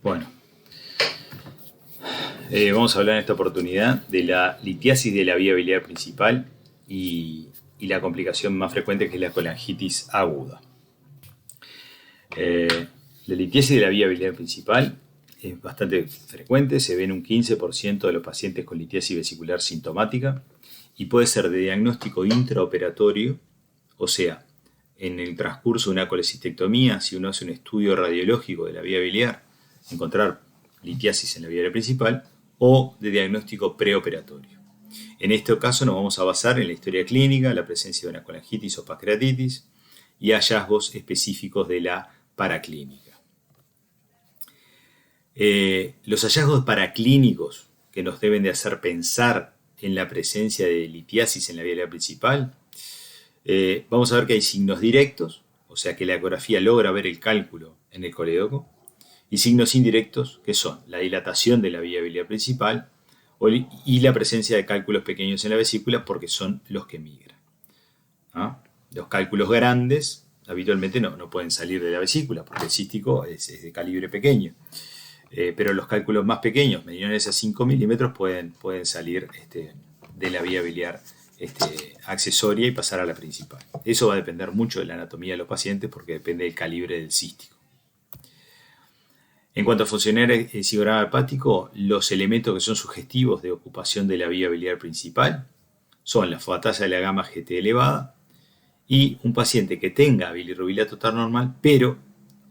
Bueno, vamos a hablar en esta oportunidad de la litiasis de la vía biliar principal y la complicación más frecuente, que es la colangitis aguda. La litiasis de la vía biliar principal es bastante frecuente, se ve en un 15% de los pacientes con litiasis vesicular sintomática y puede ser de diagnóstico intraoperatorio, o sea, en el transcurso de una colecistectomía, si uno hace un estudio radiológico de la vía biliar, encontrar litiasis en la vía biliar principal, o de diagnóstico preoperatorio. En este caso nos vamos a basar en la historia clínica, la presencia de una colangitis o pancreatitis y hallazgos específicos de la paraclínica. Los hallazgos paraclínicos que nos deben de hacer pensar en la presencia de litiasis en la vía biliar principal, vamos a ver que hay signos directos, o sea que la ecografía logra ver el cálculo en el colédoco, y signos indirectos, que son la dilatación de la vía biliar principal y la presencia de cálculos pequeños en la vesícula, porque son los que migran. Los cálculos grandes habitualmente no pueden salir de la vesícula, porque el cístico es de calibre pequeño. Pero los cálculos más pequeños, menores a 5 milímetros, pueden salir de la vía biliar accesoria y pasar a la principal. Eso va a depender mucho de la anatomía de los pacientes, porque depende del calibre del cístico. En cuanto a funcionar el sigograma hepático, los elementos que son sugestivos de ocupación de la vía biliar principal son la fosfatasa de la gamma GT elevada y un paciente que tenga bilirrubina total normal, pero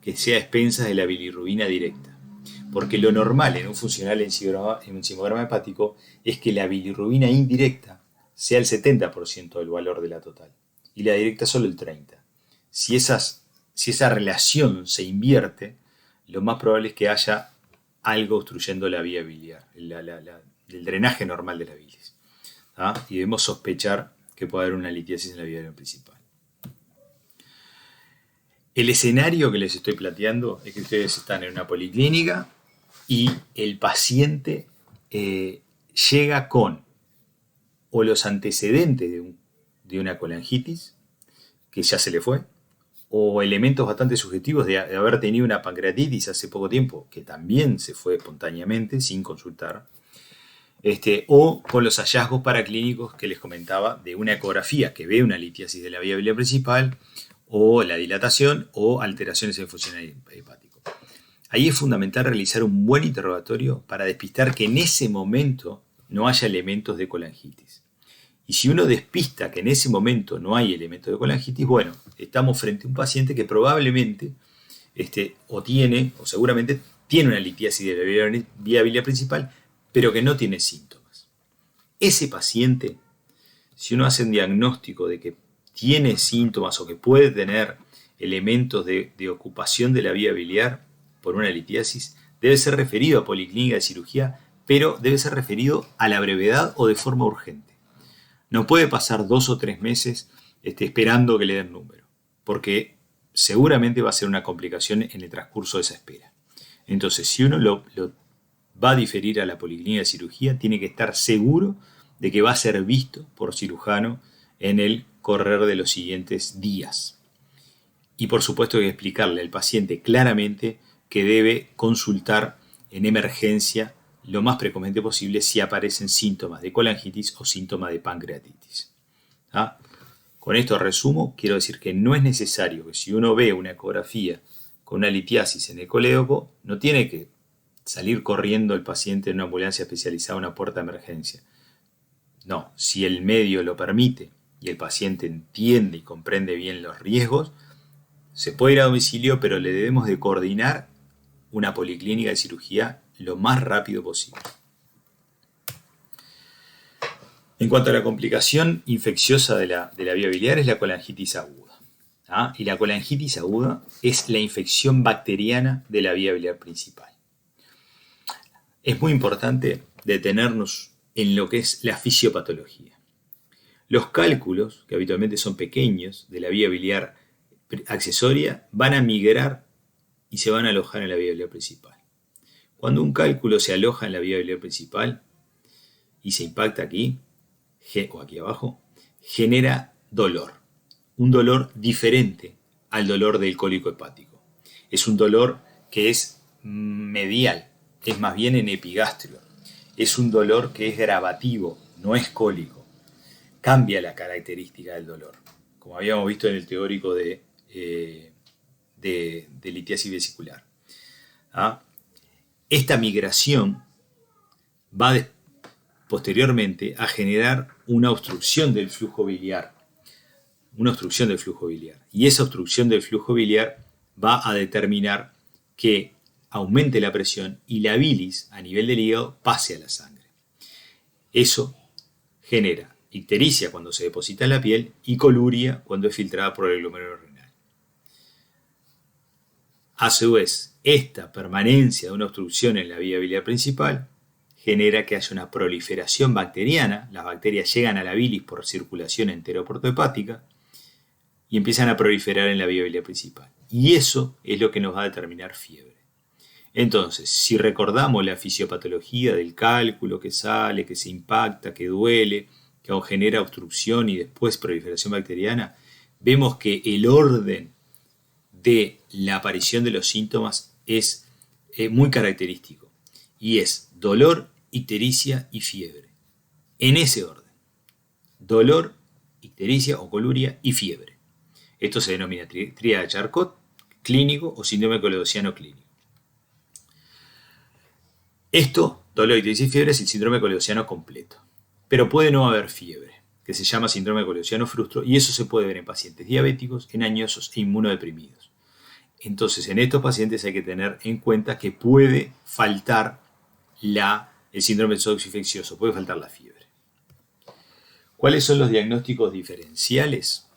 que sea a expensas de la bilirrubina directa. Porque lo normal en un funcional en un sigograma hepático es que la bilirrubina indirecta sea el 70% del valor de la total y la directa solo el 30%. Si esa relación se invierte, lo más probable es que haya algo obstruyendo la vía biliar, el drenaje normal de la bilis. Y debemos sospechar que puede haber una litiasis en la vía biliar principal. El escenario que les estoy planteando es que ustedes están en una policlínica y el paciente llega con o los antecedentes de una colangitis, que ya se le fue, o elementos bastante subjetivos de haber tenido una pancreatitis hace poco tiempo, que también se fue espontáneamente, sin consultar, o con los hallazgos paraclínicos que les comentaba de una ecografía que ve una litiasis de la vía biliar principal, o la dilatación, o alteraciones en el funcionamiento hepático. Ahí es fundamental realizar un buen interrogatorio para despistar que en ese momento no haya elementos de colangitis. Y si uno despista que en ese momento no hay elementos de colangitis, bueno, estamos frente a un paciente que probablemente o seguramente tiene una litiasis de la vía biliar principal, pero que no tiene síntomas. Ese paciente, si uno hace un diagnóstico de que tiene síntomas o que puede tener elementos de ocupación de la vía biliar por una litiasis, debe ser referido a policlínica de cirugía, pero debe ser referido a la brevedad o de forma urgente. No puede pasar 2 o 3 meses esperando que le den número, porque seguramente va a ser una complicación en el transcurso de esa espera. Entonces, si uno lo va a diferir a la policlínica de cirugía, tiene que estar seguro de que va a ser visto por cirujano en el correr de los siguientes días. Y por supuesto hay que explicarle al paciente claramente que debe consultar en emergencia lo más precocemente posible si aparecen síntomas de colangitis o síntomas de pancreatitis. Con esto resumo, quiero decir que no es necesario que si uno ve una ecografía con una litiasis en el colédoco, no tiene que salir corriendo el paciente en una ambulancia especializada a una puerta de emergencia. No, si el medio lo permite y el paciente entiende y comprende bien los riesgos, se puede ir a domicilio, pero le debemos de coordinar una policlínica de cirugía lo más rápido posible. En cuanto a la complicación infecciosa de la vía biliar, es la colangitis aguda. Y la colangitis aguda es la infección bacteriana de la vía biliar principal. Es muy importante detenernos en lo que es la fisiopatología. Los cálculos, que habitualmente son pequeños, de la vía biliar accesoria, van a migrar y se van a alojar en la vía biliar principal. Cuando un cálculo se aloja en la vía biliar principal y se impacta aquí, o aquí abajo, genera dolor. Un dolor diferente al dolor del cólico hepático. Es un dolor que es medial, es más bien en epigastrio. Es un dolor que es gravativo, no es cólico. Cambia la característica del dolor, como habíamos visto en el teórico de litiasis vesicular. ¿Ah? Esta migración va posteriormente a generar una obstrucción del flujo biliar. Y esa obstrucción del flujo biliar va a determinar que aumente la presión y la bilis a nivel del hígado pase a la sangre. Eso genera ictericia cuando se deposita en la piel y coluria cuando es filtrada por el glomérulo renal. A su vez, esta permanencia de una obstrucción en la vía biliar principal genera que haya una proliferación bacteriana. Las bacterias llegan a la bilis por circulación enteroportohepática y empiezan a proliferar en la vía biliar principal. Y eso es lo que nos va a determinar fiebre. Entonces, si recordamos la fisiopatología del cálculo que sale, que se impacta, que duele, que genera obstrucción y después proliferación bacteriana, vemos que el orden de la aparición de los síntomas es muy característico y es dolor, ictericia y fiebre. En ese orden. Dolor, ictericia o coluria y fiebre. Esto se denomina tríada de Charcot clínico o síndrome coledociano clínico. Esto, dolor, ictericia y fiebre, es el síndrome coledociano completo. Pero puede no haber fiebre, que se llama síndrome coledociano frustro, y eso se puede ver en pacientes diabéticos, en añosos e inmunodeprimidos. Entonces, en estos pacientes hay que tener en cuenta que puede faltar el síndrome infeccioso, puede faltar la fiebre. ¿Cuáles son los diagnósticos diferenciales?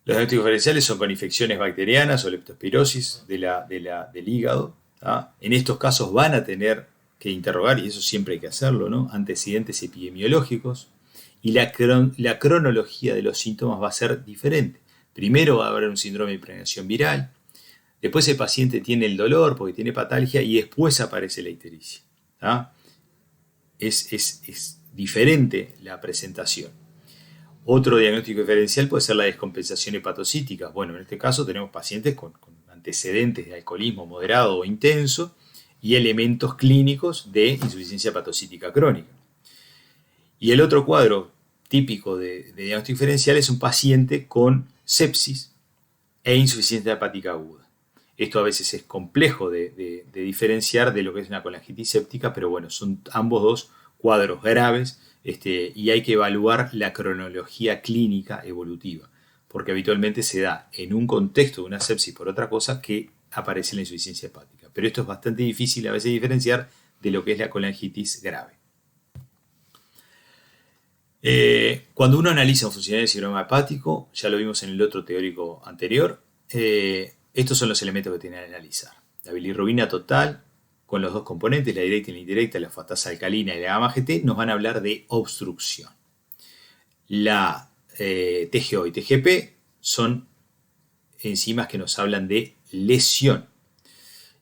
Los diagnósticos diferenciales son con infecciones bacterianas o leptospirosis del hígado. En estos casos van a tener que interrogar, y eso siempre hay que hacerlo, ¿no?, antecedentes epidemiológicos, y la cronología de los síntomas va a ser diferente. Primero va a haber un síndrome de impregnación viral, después el paciente tiene el dolor porque tiene patalgia y después aparece la ictericia. Es diferente la presentación. Otro diagnóstico diferencial puede ser la descompensación hepatocítica. Bueno, en este caso tenemos pacientes con antecedentes de alcoholismo moderado o intenso y elementos clínicos de insuficiencia hepatocítica crónica. Y el otro cuadro típico de diagnóstico diferencial es un paciente con sepsis e insuficiencia hepática aguda. Esto a veces es complejo de diferenciar de lo que es una colangitis séptica, pero bueno, son ambos dos cuadros graves y hay que evaluar la cronología clínica evolutiva, porque habitualmente se da en un contexto de una sepsis por otra cosa que aparece la insuficiencia hepática. Pero esto es bastante difícil a veces diferenciar de lo que es la colangitis grave. Cuando uno analiza un funcional del síndrome hepático, ya lo vimos en el otro teórico anterior, estos son los elementos que tienen que analizar. La bilirrubina total, con los dos componentes, la directa y la indirecta, la fosfatasa alcalina y la gamma GT, nos van a hablar de obstrucción. La TGO y TGP son enzimas que nos hablan de lesión.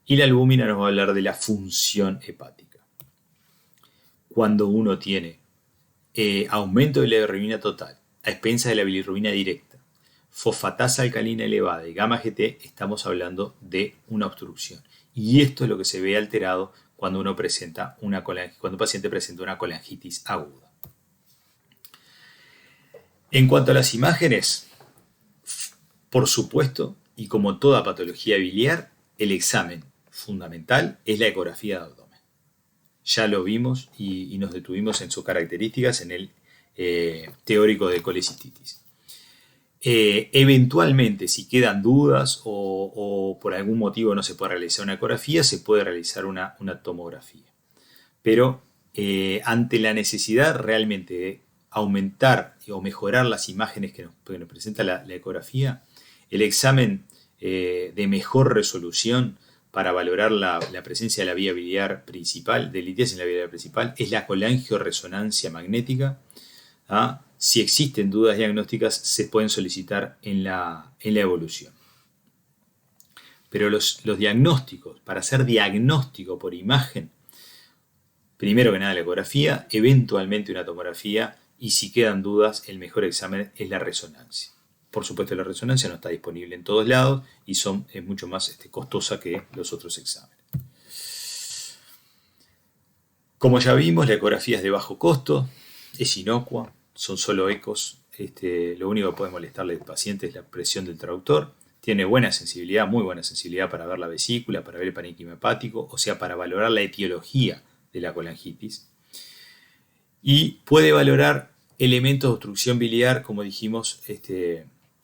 Y la albúmina nos va a hablar de la función hepática. Cuando uno tiene aumento de la bilirrubina total a expensas de la bilirrubina directa, fosfatasa alcalina elevada y gamma GT, estamos hablando de una obstrucción. Y esto es lo que se ve alterado cuando cuando un paciente presenta una colangitis aguda. En cuanto a las imágenes, por supuesto, y como toda patología biliar, el examen fundamental es la ecografía de abdomen. Ya lo vimos y nos detuvimos en sus características en el teórico de colecistitis. Eventualmente, si quedan dudas o por algún motivo no se puede realizar una ecografía, se puede realizar una tomografía. Pero ante la necesidad realmente de aumentar o mejorar las imágenes que nos presenta la ecografía, el examen de mejor resolución para valorar la presencia de la vía biliar principal, de litiasis en la vía biliar principal, es la colangioresonancia magnética. Si existen dudas diagnósticas, se pueden solicitar en la evolución. Pero los diagnósticos, para hacer diagnóstico por imagen, primero que nada la ecografía, eventualmente una tomografía, y si quedan dudas, el mejor examen es la resonancia. Por supuesto, la resonancia no está disponible en todos lados y es mucho más costosa que los otros exámenes. Como ya vimos, la ecografía es de bajo costo, es inocua, son solo ecos. Lo único que puede molestarle al paciente es la presión del traductor. Tiene buena sensibilidad, muy buena sensibilidad para ver la vesícula, para ver el parénquima hepático, o sea, para valorar la etiología de la colangitis. Y puede valorar elementos de obstrucción biliar, como dijimos,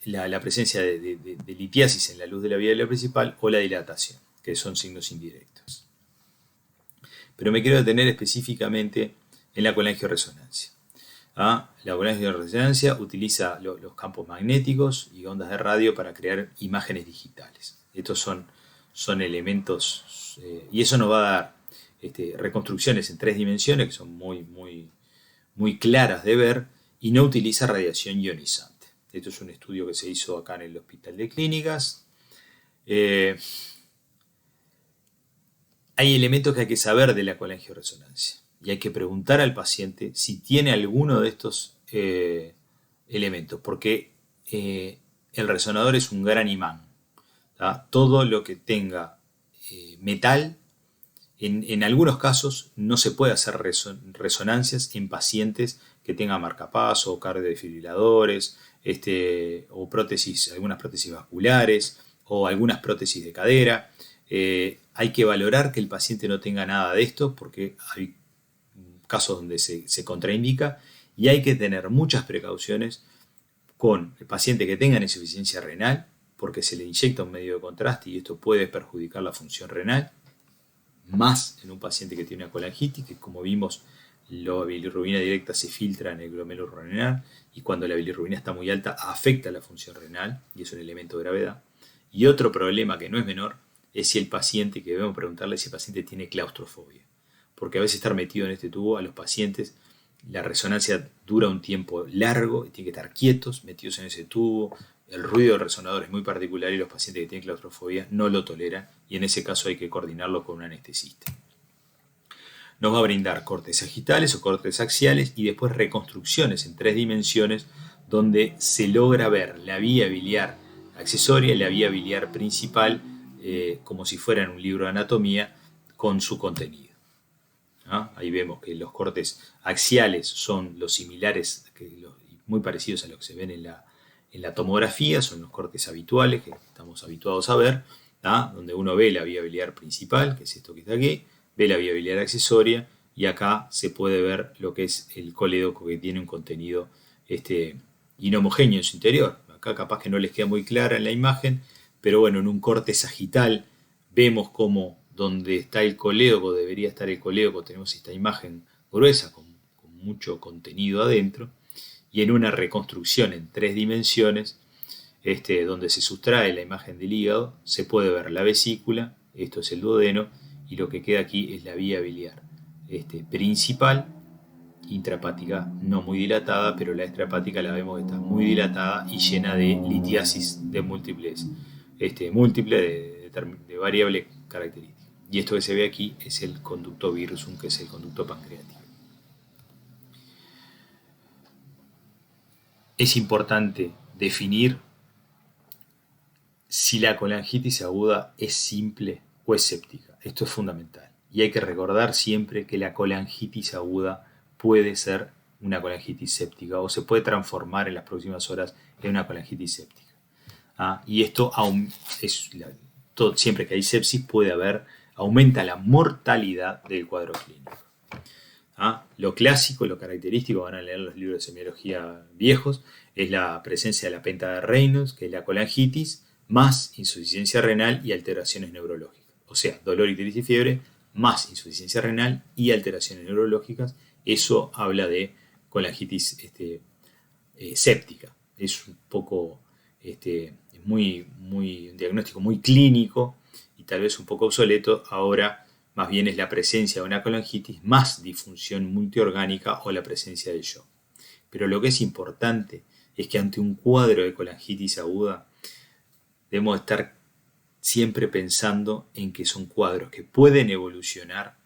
la presencia de litiasis en la luz de la vía biliar principal o la dilatación, que son signos indirectos. Pero me quiero detener específicamente en la colangioresonancia. La colangioresonancia utiliza los campos magnéticos y ondas de radio para crear imágenes digitales. Estos son elementos, y eso nos va a dar reconstrucciones en 3 dimensiones que son muy claras de ver, y no utiliza radiación ionizante. Esto es un estudio que se hizo acá en el Hospital de Clínicas. Hay elementos que hay que saber de la colangioresonancia y hay que preguntar al paciente si tiene alguno de estos elementos, porque el resonador es un gran imán. Todo lo que tenga metal, en algunos casos no se puede hacer resonancias en pacientes que tengan marcapaso o cardiodefibriladores, o algunas prótesis vasculares o algunas prótesis de cadera. Hay que valorar que el paciente no tenga nada de esto porque hay casos donde se contraindica, y hay que tener muchas precauciones con el paciente que tenga insuficiencia renal porque se le inyecta un medio de contraste y esto puede perjudicar la función renal, más en un paciente que tiene una colangitis, que como vimos la bilirrubina directa se filtra en el glomérulo renal y cuando la bilirrubina está muy alta afecta la función renal y es un elemento de gravedad. Y otro problema que no es menor es si el paciente, que debemos preguntarle si el paciente tiene claustrofobia, porque a veces estar metido en este tubo a los pacientes, la resonancia dura un tiempo largo y tienen que estar quietos, metidos en ese tubo. El ruido del resonador es muy particular y los pacientes que tienen claustrofobia no lo toleran y en ese caso hay que coordinarlo con un anestesista. Nos va a brindar cortes sagitales o cortes axiales y después reconstrucciones en 3 dimensiones donde se logra ver la vía biliar accesoria y la vía biliar principal como si fuera en un libro de anatomía con su contenido. Ahí vemos que los cortes axiales son los similares, muy parecidos a lo que se ven en la tomografía, son los cortes habituales que estamos habituados a ver, donde uno ve la vía biliar principal, que es esto que está aquí, ve la vía biliar accesoria y acá se puede ver lo que es el colédoco que tiene un contenido inhomogéneo en su interior. Acá capaz que no les queda muy clara en la imagen, pero bueno, en un corte sagital vemos cómo donde está el colédoco, debería estar el colédoco, tenemos esta imagen gruesa con mucho contenido adentro, y en una reconstrucción en 3 dimensiones, donde se sustrae la imagen del hígado, se puede ver la vesícula, esto es el duodeno, y lo que queda aquí es la vía biliar principal, intrahepática no muy dilatada, pero la extrahepática la vemos que está muy dilatada y llena de litiasis de múltiple de variable característica. Y esto que se ve aquí es el conducto virsum, que es el conducto pancreático. Es importante definir si la colangitis aguda es simple o es séptica. Esto es fundamental. Y hay que recordar siempre que la colangitis aguda puede ser una colangitis séptica o se puede transformar en las próximas horas en una colangitis séptica. Y esto siempre que hay sepsis aumenta la mortalidad del cuadro clínico. Lo clásico, lo característico, van a leer los libros de semiología viejos, es la presencia de la penta de Reynolds, que es la colangitis, más insuficiencia renal y alteraciones neurológicas. O sea, dolor, ictericia y fiebre, más insuficiencia renal y alteraciones neurológicas. Eso habla de colangitis séptica. Es un poco un diagnóstico muy clínico y tal vez un poco obsoleto. Ahora más bien es la presencia de una colangitis más disfunción multiorgánica o la presencia de shock. Pero lo que es importante es que ante un cuadro de colangitis aguda debemos estar siempre pensando en que son cuadros que pueden evolucionar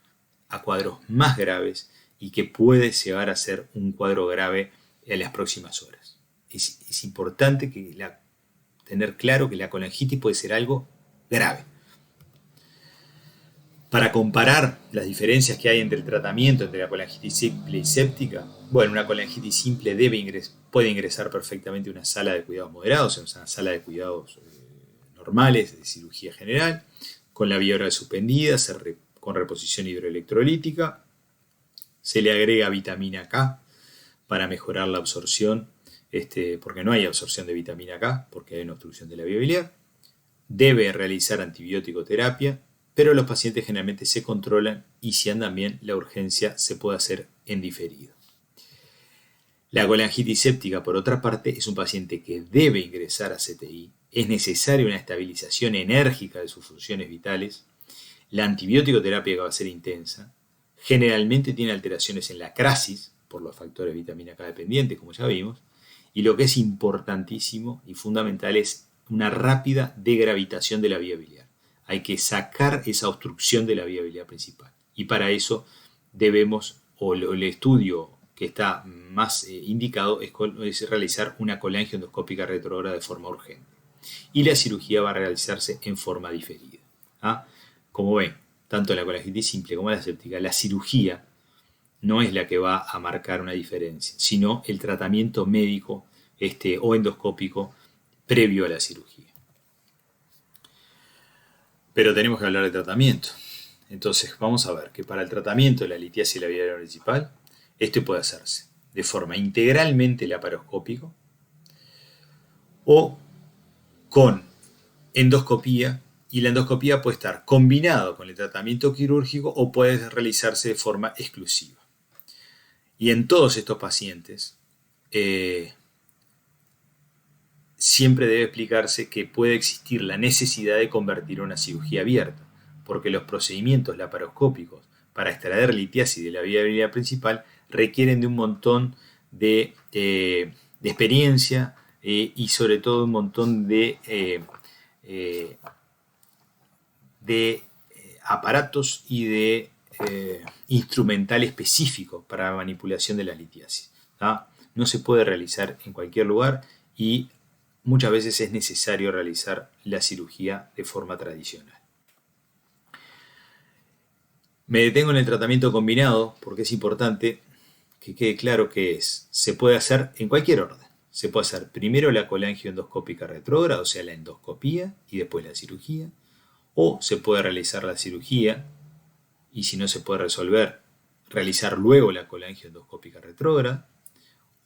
a cuadros más graves y que puede llegar a ser un cuadro grave en las próximas horas. Es importante tener claro que la colangitis puede ser algo grave. Para comparar las diferencias que hay entre el tratamiento entre la colangitis simple y séptica, bueno, una colangitis simple puede ingresar perfectamente a una sala de cuidados moderados, en una sala de cuidados normales de cirugía general, con la vía oral suspendida, con reposición hidroelectrolítica. Se le agrega vitamina K para mejorar la absorción, porque no hay absorción de vitamina K, porque hay una obstrucción de la vía biliar. Debe realizar antibiótico terapia, pero los pacientes generalmente se controlan y si andan bien, la urgencia se puede hacer en diferido. La colangitis séptica, por otra parte, es un paciente que debe ingresar a CTI, es necesaria una estabilización enérgica de sus funciones vitales, la antibiótico terapia va a ser intensa, generalmente tiene alteraciones en la crasis, por los factores vitamina K dependientes, como ya vimos, y lo que es importantísimo y fundamental es una rápida degravitación de la vía biliar. Hay que sacar esa obstrucción de la vía biliar principal. Y para eso debemos, o el estudio que está más indicado es realizar una colangioendoscópica retrógrada de forma urgente. Y la cirugía va a realizarse en forma diferida. ¿Ah? Como ven, tanto la colangitis simple como la séptica, la cirugía no es la que va a marcar una diferencia, sino el tratamiento médico o endoscópico previo a la cirugía. Pero tenemos que hablar de tratamiento. Entonces vamos a ver que para el tratamiento de la litiasis de la vía biliar principal, esto puede hacerse de forma integralmente laparoscópico o con endoscopía, y la endoscopía puede estar combinado con el tratamiento quirúrgico o puede realizarse de forma exclusiva. Y en todos estos pacientes siempre debe explicarse que puede existir la necesidad de convertir una cirugía abierta, porque los procedimientos laparoscópicos para extraer litiasis de la vía biliar principal requieren de un montón de experiencia y sobre todo un montón de aparatos y de instrumental específico para la manipulación de la litiasis. ¿tá? No se puede realizar en cualquier lugar y muchas veces es necesario realizar la cirugía de forma tradicional. Me detengo en el tratamiento combinado porque es importante que quede claro que se puede hacer en cualquier orden. Se puede hacer primero la colangioendoscópica retrógrada, o sea, la endoscopía, y después la cirugía. O se puede realizar la cirugía, y si no se puede resolver, realizar luego la colangioendoscópica retrógrada.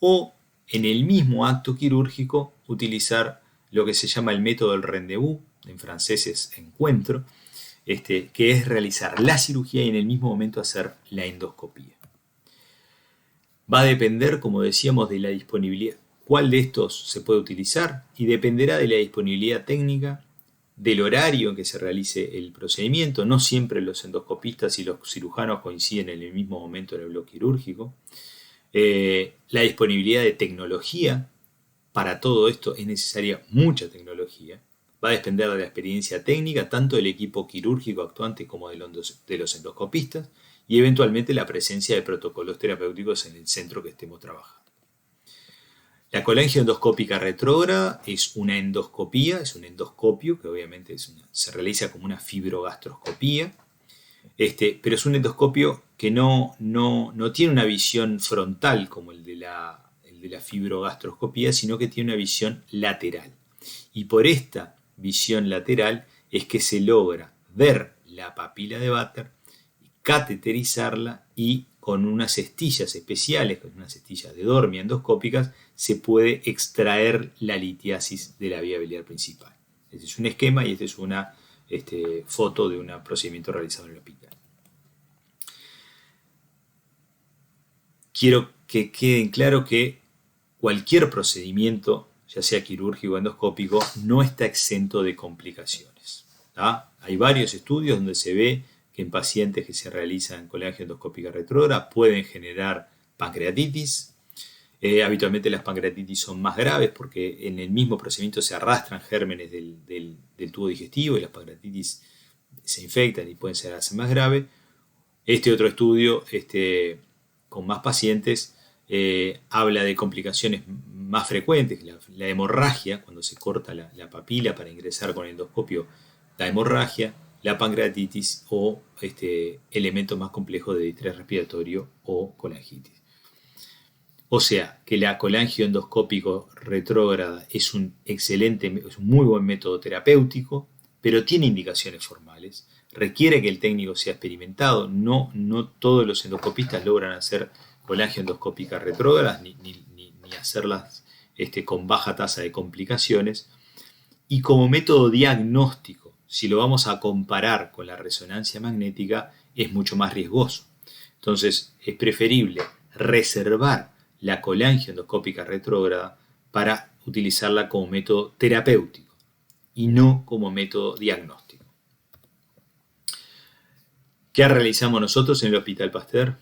O en el mismo acto quirúrgico utilizar lo que se llama el método del rendezvous, en francés es encuentro, que es realizar la cirugía y en el mismo momento hacer la endoscopía. Va a depender, como decíamos, de la disponibilidad, cuál de estos se puede utilizar y dependerá de la disponibilidad técnica, del horario en que se realice el procedimiento. No siempre los endoscopistas y los cirujanos coinciden en el mismo momento en el bloque quirúrgico. La disponibilidad de tecnología. Para todo esto es necesaria mucha tecnología. Va a depender de la experiencia técnica, tanto del equipo quirúrgico actuante como de los endoscopistas, y eventualmente la presencia de protocolos terapéuticos en el centro que estemos trabajando. La colangioendoscópica retrógrada es una endoscopía, es un endoscopio que obviamente se realiza como una fibrogastroscopía, pero es un endoscopio que no tiene una visión frontal como el de la fibrogastroscopía, sino que tiene una visión lateral. Y por esta visión lateral es que se logra ver la papila de Vater, cateterizarla y con unas cestillas especiales, con unas cestillas de Dormia endoscópicas, se puede extraer la litiasis de la vía biliar principal. Este es un esquema y esta es una foto de un procedimiento realizado en el hospital. Quiero que quede claro que cualquier procedimiento, ya sea quirúrgico o endoscópico, no está exento de complicaciones. ¿tá? Hay varios estudios donde se ve que en pacientes que se realizan colangioendoscópica retrógrada pueden generar pancreatitis. Habitualmente las pancreatitis son más graves porque en el mismo procedimiento se arrastran gérmenes del tubo digestivo y las pancreatitis se infectan y pueden ser más graves. Este otro estudio con más pacientes habla de complicaciones más frecuentes, la hemorragia, cuando se corta la papila para ingresar con el endoscopio, la hemorragia, la pancreatitis o elementos más complejos de distrés respiratorio o colangitis. O sea, que la colangio endoscópico retrógrada es un muy buen método terapéutico, pero tiene indicaciones formales. Requiere que el técnico sea experimentado. No todos los endoscopistas logran hacer colangio endoscópica retrógrada ni hacerlas con baja tasa de complicaciones. Y como método diagnóstico, si lo vamos a comparar con la resonancia magnética, es mucho más riesgoso. Entonces, es preferible reservar la colangio endoscópica retrógrada para utilizarla como método terapéutico y no como método diagnóstico. ¿Qué realizamos nosotros en el Hospital Pasteur?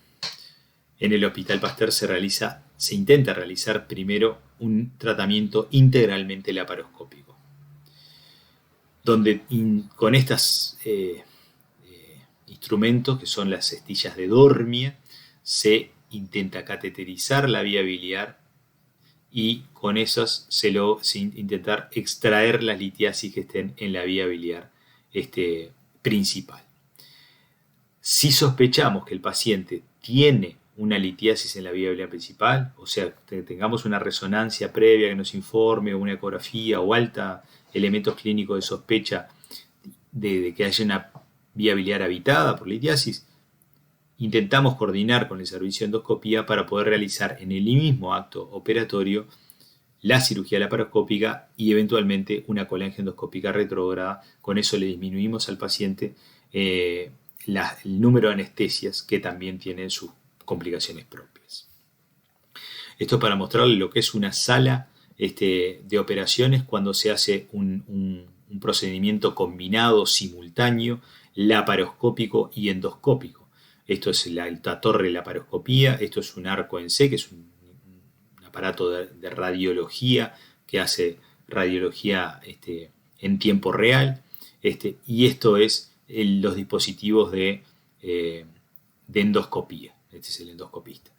En el Hospital Pasteur se intenta realizar primero un tratamiento integralmente laparoscópico, donde con estos instrumentos, que son las cestillas de Dormia, se intenta cateterizar la vía biliar y con esas intentar extraer las litiasis que estén en la vía biliar principal. Si sospechamos que el paciente tiene una litiasis en la vía biliar principal, o sea, que tengamos una resonancia previa que nos informe, o una ecografía o elementos clínicos de sospecha de que haya una vía biliar habitada por litiasis, intentamos coordinar con el servicio de endoscopía para poder realizar en el mismo acto operatorio la cirugía laparoscópica y eventualmente una colangio endoscópica retrógrada. Con eso le disminuimos al paciente el número de anestesias que también tienen sus complicaciones propias. Esto es para mostrarle lo que es una sala de operaciones cuando se hace un procedimiento combinado, simultáneo, laparoscópico y endoscópico. Esto es la torre de laparoscopía, esto es un arco en C, que es un aparato de radiología que hace radiología en tiempo real, y esto es los dispositivos de endoscopía. Este es el endoscopista.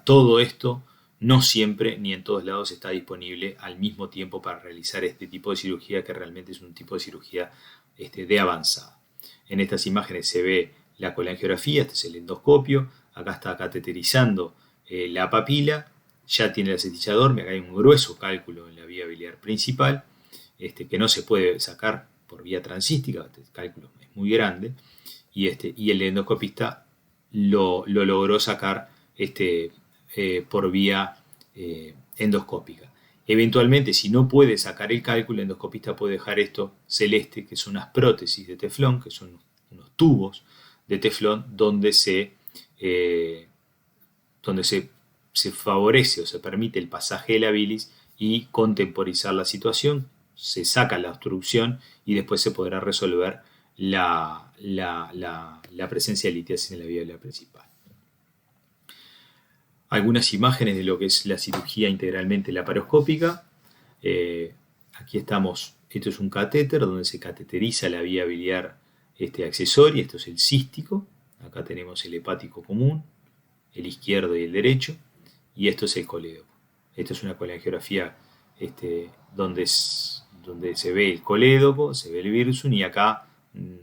Todo esto no siempre ni en todos lados está disponible al mismo tiempo para realizar este tipo de cirugía, que realmente es un tipo de cirugía de avanzada. En estas imágenes se ve la colangiografía, este es el endoscopio, acá está cateterizando la papila, ya tiene la cestilla de Dormia, acá hay un grueso cálculo en la vía biliar principal, que no se puede sacar por vía transística, este cálculo es muy grande, y el endoscopista lo logró sacar por vía endoscópica. Eventualmente, si no puede sacar el cálculo, el endoscopista puede dejar esto celeste, que son unas prótesis de teflón, que son unos tubos de teflón donde se favorece o se permite el pasaje de la bilis y contemporizar la situación, se saca la obstrucción y después se podrá resolver la presencia de litiasis en la vía biliar principal. Algunas imágenes de lo que es la cirugía integralmente laparoscópica. Aquí estamos, esto es un catéter donde se cateteriza la vía biliar accesoria, esto es el cístico, acá tenemos el hepático común, el izquierdo y el derecho, y esto es el colédoco. Esto es una colangiografía donde se ve el colédoco, se ve el virsum, y acá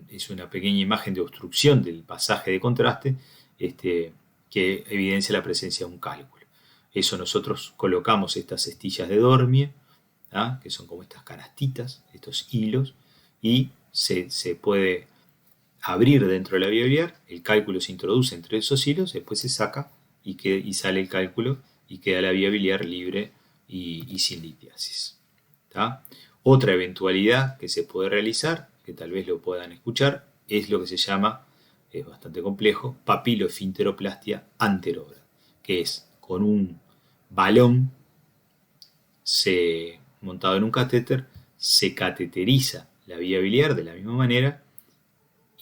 es una pequeña imagen de obstrucción del pasaje de contraste que evidencia la presencia de un cálculo. Eso nosotros colocamos estas cestillas de Dormia, que son como estas canastitas, estos hilos, y se puede abrir dentro de la vía biliar, el cálculo se introduce entre esos hilos, después se saca y sale el cálculo y queda la vía biliar libre y sin litiasis. Otra eventualidad que se puede realizar, que tal vez lo puedan escuchar, es lo que se llama, es bastante complejo, papiloesfinteroplastia anterógrada, que es con un balón montado en un catéter, se cateteriza la vía biliar de la misma manera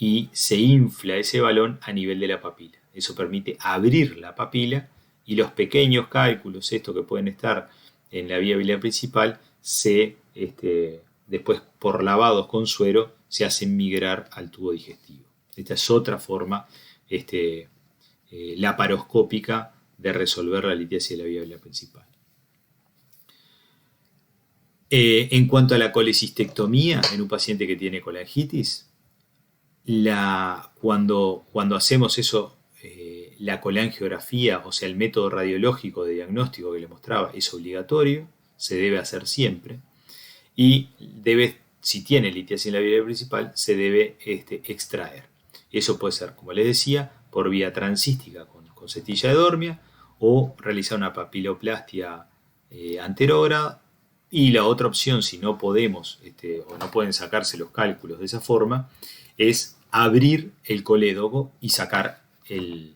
y se infla ese balón a nivel de la papila. Eso permite abrir la papila y los pequeños cálculos, estos que pueden estar en la vía biliar principal, después por lavados con suero se hacen migrar al tubo digestivo. Esta es otra forma laparoscópica de resolver la litiasis de la vía biliar principal. En cuanto a la colecistectomía en un paciente que tiene colangitis, Cuando hacemos eso, la colangiografía, o sea, el método radiológico de diagnóstico que le mostraba, es obligatorio, se debe hacer siempre, y si tiene litiasis en la vía principal, se debe extraer. Eso puede ser, como les decía, por vía transística con cestilla de Dormia, o realizar una papiloplastia anterógrada. Y la otra opción, si no podemos o no pueden sacarse los cálculos de esa forma, es abrir el colédoco y sacar el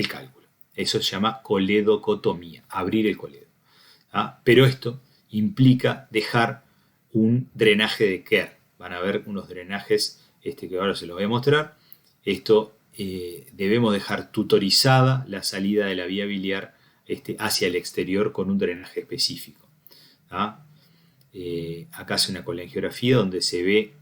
cálculo. Eso se llama colédocotomía, abrir el colédoco. Pero esto implica dejar un drenaje de Kerr. Van a ver unos drenajes que ahora se los voy a mostrar. Esto debemos dejar tutorizada la salida de la vía biliar hacia el exterior con un drenaje específico. Acá hace una colangiografía donde se ve,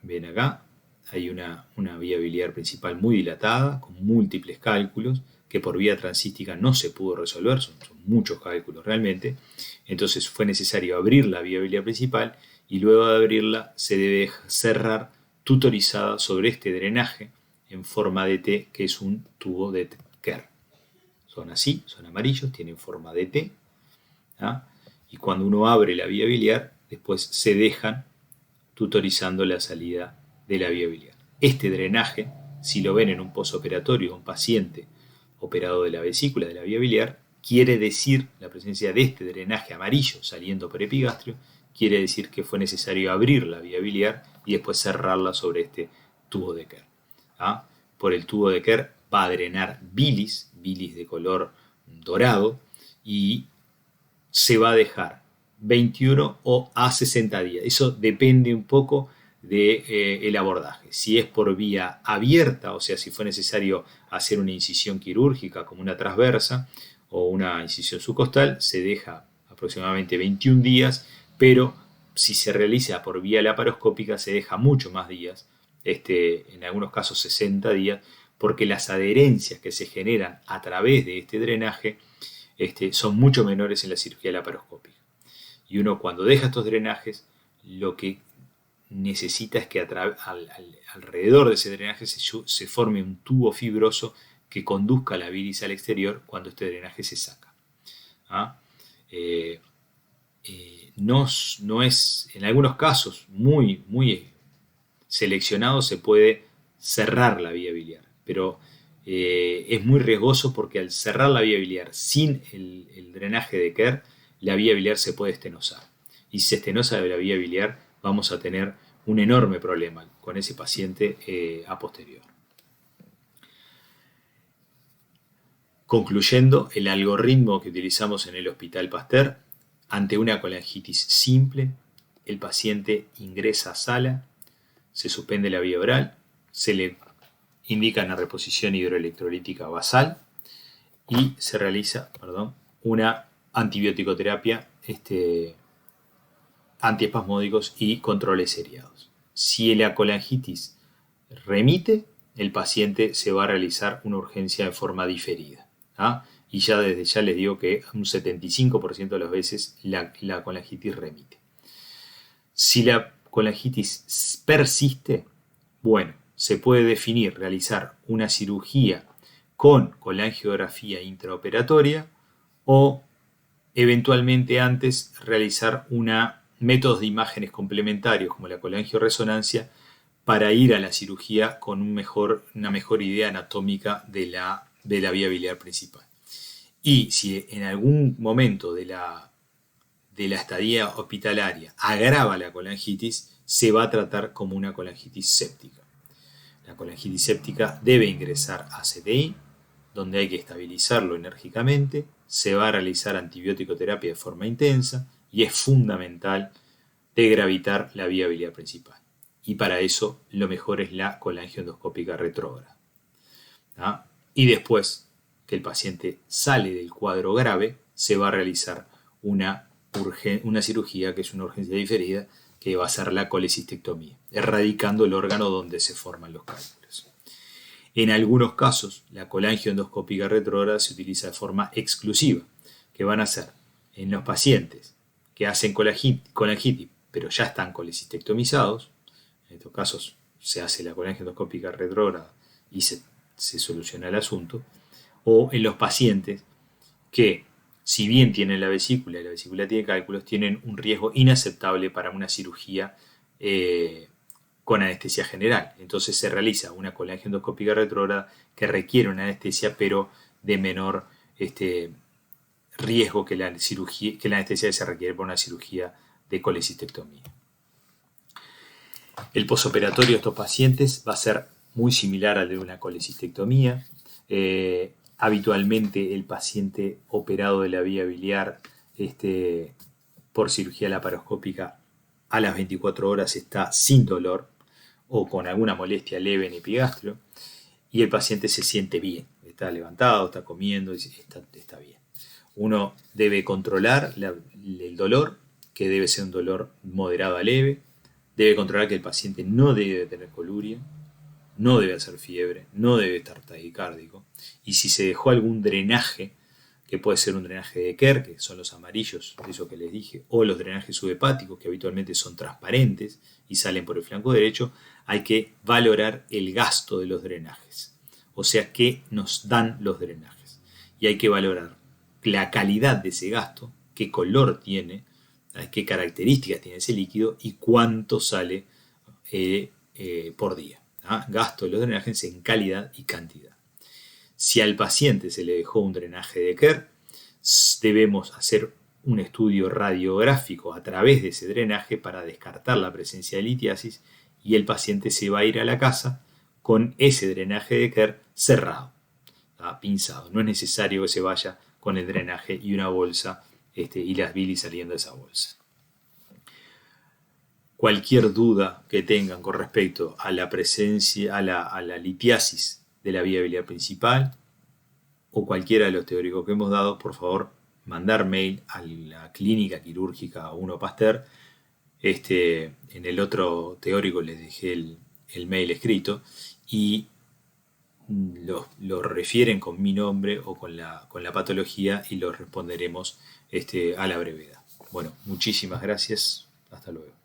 ven acá, hay una vía biliar principal muy dilatada, con múltiples cálculos, que por vía transística no se pudo resolver, son muchos cálculos realmente. Entonces fue necesario abrir la vía biliar principal, y luego de abrirla se debe cerrar tutorizada sobre este drenaje en forma de T, que es un tubo de Kerr. Son así, son amarillos, tienen forma de T. Y cuando uno abre la vía biliar, después se dejan tutorizando la salida de la vía biliar. Este drenaje, si lo ven en un posoperatorio, un paciente operado de la vesícula de la vía biliar, quiere decir, la presencia de este drenaje amarillo saliendo por epigastrio, quiere decir que fue necesario abrir la vía biliar y después cerrarla sobre este tubo de Kerr. Por el tubo de Kerr va a drenar bilis de color dorado, y se va a dejar 21 o a 60 días. Eso depende un poco del abordaje. Si es por vía abierta, o sea, si fue necesario hacer una incisión quirúrgica como una transversa o una incisión subcostal, se deja aproximadamente 21 días, pero si se realiza por vía laparoscópica se deja mucho más días, en algunos casos 60 días, porque las adherencias que se generan a través de este drenaje son mucho menores en la cirugía laparoscópica. Y uno, cuando deja estos drenajes, lo que necesita es que alrededor de ese drenaje se forme un tubo fibroso que conduzca la bilis al exterior cuando este drenaje se saca. No es, en algunos casos muy seleccionados, se puede cerrar la vía biliar, pero es muy riesgoso, porque al cerrar la vía biliar sin el drenaje de Kerr, la vía biliar se puede estenosar. Y si se estenosa la vía biliar, vamos a tener un enorme problema con ese paciente a posterior. Concluyendo, el algoritmo que utilizamos en el Hospital Pasteur: ante una colangitis simple, el paciente ingresa a sala, se suspende la vía oral, se le indica una reposición hidroelectrolítica basal y se realiza una antibiótico-terapia, antiespasmódicos y controles seriados. Si la colangitis remite, el paciente se va a realizar una urgencia de forma diferida. Y ya desde ya les digo que un 75% de las veces la colangitis remite. Si la colangitis persiste, bueno, se puede definir realizar una cirugía con colangiografía intraoperatoria, o eventualmente antes realizar métodos de imágenes complementarios como la colangioresonancia, para ir a la cirugía con una mejor idea anatómica de la vía biliar principal. Y si en algún momento de la estadía hospitalaria agrava la colangitis, se va a tratar como una colangitis séptica. La colangitis séptica debe ingresar a CTI, donde hay que estabilizarlo enérgicamente, se va a realizar antibiótico-terapia de forma intensa, y es fundamental degravitar la vía biliar principal. Y para eso lo mejor es la colangioendoscópica retrógrada. Y después que el paciente sale del cuadro grave, se va a realizar una cirugía que es una urgencia diferida, que va a ser la colecistectomía, erradicando el órgano donde se forman los cálculos. En algunos casos, la colangioendoscópica retrógrada se utiliza de forma exclusiva, que van a ser en los pacientes que hacen colangitis, pero ya están colecistectomizados. En estos casos se hace la colangioscópica retrógrada y se soluciona el asunto, o en los pacientes que, si bien tienen la vesícula y la vesícula tiene cálculos, tienen un riesgo inaceptable para una cirugía con anestesia general. Entonces se realiza una colangioscópica retrógrada que requiere una anestesia, pero de menor riesgo que la anestesia que se requiere para una cirugía de colecistectomía. El posoperatorio de estos pacientes va a ser muy similar al de una colecistectomía. Habitualmente el paciente operado de la vía biliar por cirugía laparoscópica a las 24 horas está sin dolor o con alguna molestia leve en epigastrio, y el paciente se siente bien, está levantado, está comiendo, está bien. Uno debe controlar el dolor, que debe ser un dolor moderado a leve, debe controlar que el paciente no debe tener coluria, no debe hacer fiebre, no debe estar taquicárdico, y si se dejó algún drenaje, que puede ser un drenaje de Kerr, que son los amarillos, eso que les dije, o los drenajes subhepáticos, que habitualmente son transparentes y salen por el flanco derecho, hay que valorar el gasto de los drenajes, o sea, qué nos dan los drenajes, y hay que valorar la calidad de ese gasto, qué color tiene, qué características tiene ese líquido y cuánto sale por día. Gasto de los drenajes en calidad y cantidad. Si al paciente se le dejó un drenaje de Kerr, debemos hacer un estudio radiográfico a través de ese drenaje para descartar la presencia de litiasis, y el paciente se va a ir a la casa con ese drenaje de Kerr cerrado, pinzado. No es necesario que se vaya con el drenaje y una bolsa y las bilis saliendo de esa bolsa. Cualquier duda que tengan con respecto a la presencia, a la litiasis de la vía biliar principal o cualquiera de los teóricos que hemos dado, por favor, mandar mail a la clínica quirúrgica 1 Pasteur. En el otro teórico les dejé el mail escrito y lo refieren con mi nombre o con la patología y lo responderemos a la brevedad. Bueno, muchísimas gracias. Hasta luego.